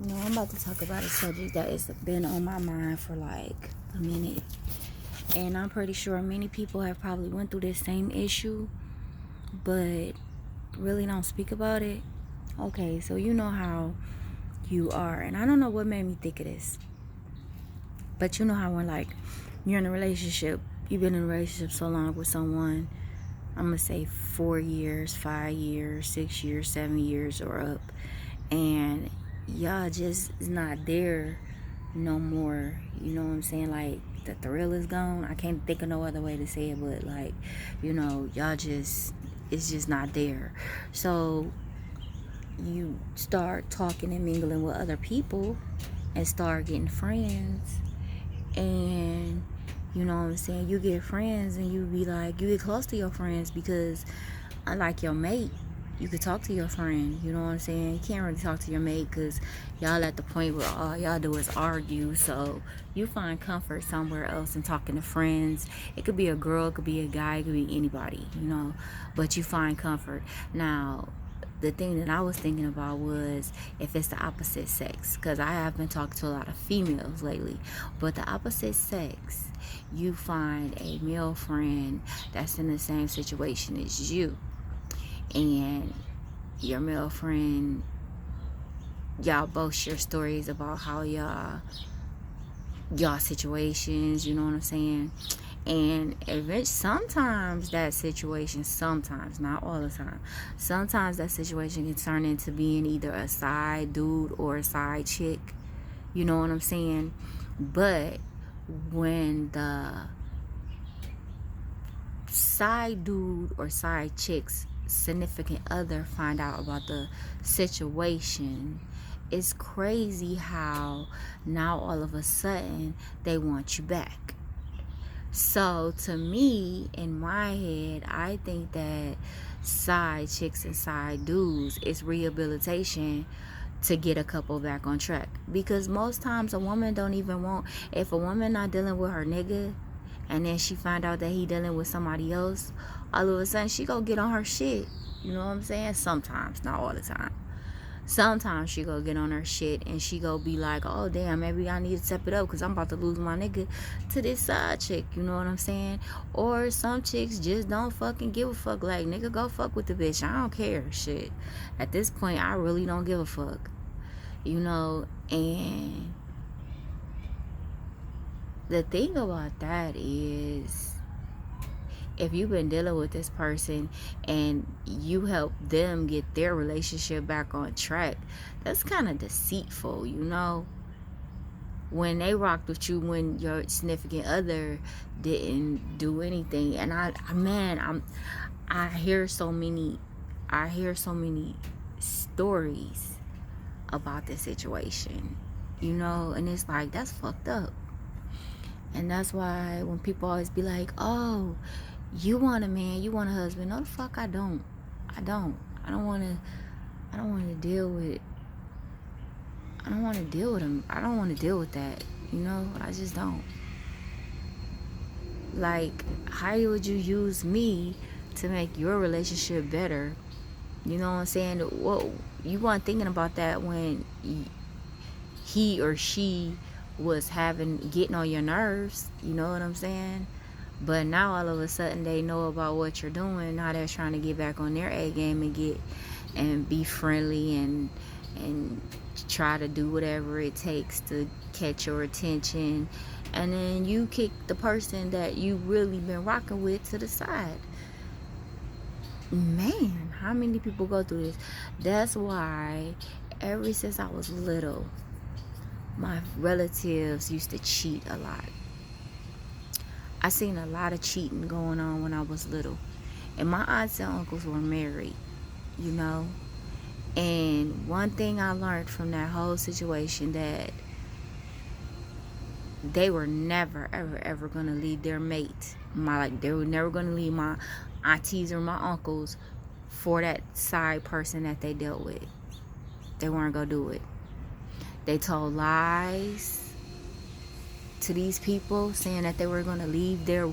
I'm about to talk about a subject that has been on my mind for like a minute. And I'm pretty sure many people have probably went through this same issue, but really don't speak about it. Okay, so you know how you are. And I don't know what made me think of this. But you know how when like you're in a relationship, you've been in a relationship so long with someone, I'm going to say 4 years, 5 years, 6 years, 7 years or up. And y'all just is not there no more. You know what I'm saying? Like the thrill is gone. I can't think of no other way to say it, but like, y'all just, it's just not there. So you start talking and mingling with other people and start getting friends, and you know what I'm saying, you get friends and you be like, you get close to your friends because unlike your mate, you could talk to your friend. You know what I'm saying? You can't really talk to your mate because y'all at the point where all y'all do is argue. So you find comfort somewhere else in talking to friends. It could be a girl, it could be a guy, it could be anybody, but you find comfort. Now, the thing that I was thinking about was if it's the opposite sex, because I have been talking to a lot of females lately, but the opposite sex, you find a male friend that's in the same situation as you, and your male friend, y'all both share stories about how y'all situations, you know what I'm saying? And sometimes that situation, sometimes, not all the time, sometimes that situation can turn into being either a side dude or a side chick, you know what I'm saying? But when the side dude or side chick's significant other find out about the situation, it's crazy how now all of a sudden they want you back. So to me, in my head, I think that side chicks and side dudes is rehabilitation to get a couple back on track, because most times a woman don't even want, if a woman not dealing with her nigga and then she find out that he dealing with somebody else, all of a sudden she go get on her shit. You know what I'm saying? Sometimes, not all the time. Sometimes she go get on her shit and she go be like, oh damn, maybe I need to step it up because I'm about to lose my nigga to this side chick. You know what I'm saying? Or some chicks just don't fucking give a fuck. Like, nigga, go fuck with the bitch. I don't care. Shit. At this point, I really don't give a fuck. And the thing about that is, if you've been dealing with this person and you help them get their relationship back on track, that's kind of deceitful, when they rocked with you when your significant other didn't do anything. And I hear so many stories about this situation, and it's like, that's fucked up. And that's why when people always be like, oh, you want a man, you want a husband. No, the fuck I don't. I don't want to deal with him. I don't want to deal with that. I just don't. Like, how would you use me to make your relationship better? You know what I'm saying? Well, you weren't thinking about that when he or she was getting on your nerves. You know what I'm saying? But now all of a sudden they know about what you're doing. Now they're trying to get back on their A game and be friendly and try to do whatever it takes to catch your attention. And then you kick the person that you really been rocking with to the side. Man, how many people go through this? That's why ever since I was little, my relatives used to cheat a lot. I seen a lot of cheating going on when I was little. And my aunts and uncles were married, And one thing I learned from that whole situation, that they were never, ever, ever going to leave their mate. They were never going to leave my aunties or my uncles for that side person that they dealt with. They weren't going to do it. They told lies to these people saying that they were going to leave their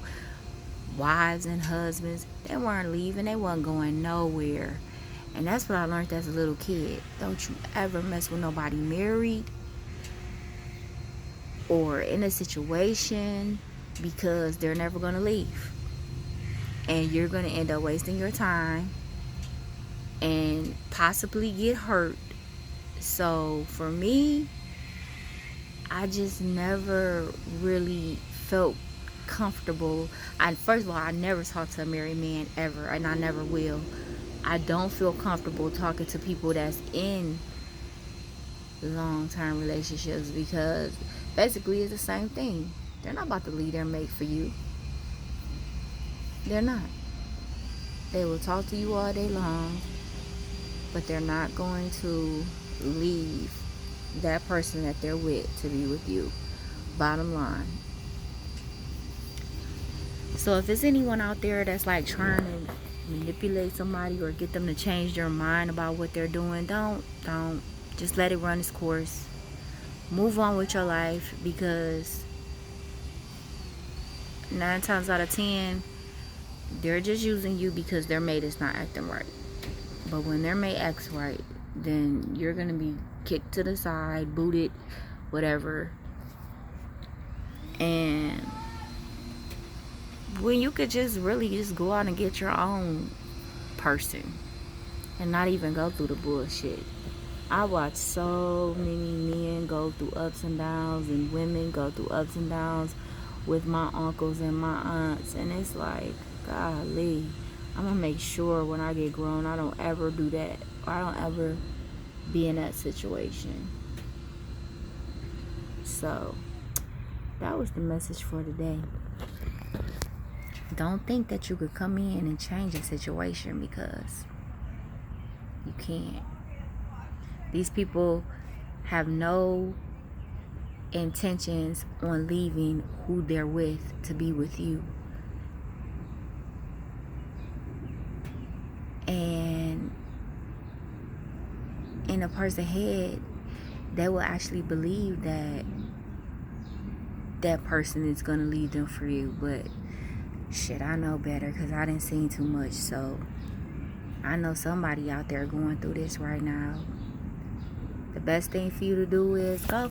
wives and husbands. They weren't leaving. They wasn't going nowhere. And that's what I learned as a little kid. Don't you ever mess with nobody married or in a situation, because they're never going to leave. And you're going to end up wasting your time and possibly get hurt. So for me, I just never really felt comfortable. First of all, I never talked to a married man ever, and I never will. I don't feel comfortable talking to people that's in long-term relationships, because basically it's the same thing. They're not about to leave their mate for you. They're not. They will talk to you all day long, but they're not going to leave that person that they're with to be with you. Bottom line. So if there's anyone out there that's like trying to manipulate somebody or get them to change their mind about what they're doing, don't. Just let it run its course. Move on with your life, because 9 times out of 10, they're just using you because their mate is not acting right. But when their mate acts right, then you're going to be kicked to the side, booted, whatever. And when you could just really just go out and get your own person and not even go through the bullshit. I watch so many men go through ups and downs, and women go through ups and downs with my uncles and my aunts, and it's like, golly, I'm gonna make sure when I get grown I don't ever do that, or I don't ever be in that situation. So that was the message for today. Don't think that you could come in and change a situation, because you can't. These people have no intentions on leaving who they're with to be with you. And in a person's head, they will actually believe that that person is going to leave them for you. But shit, I know better, because I didn't see too much. So I know somebody out there going through this right now. The best thing for you to do is go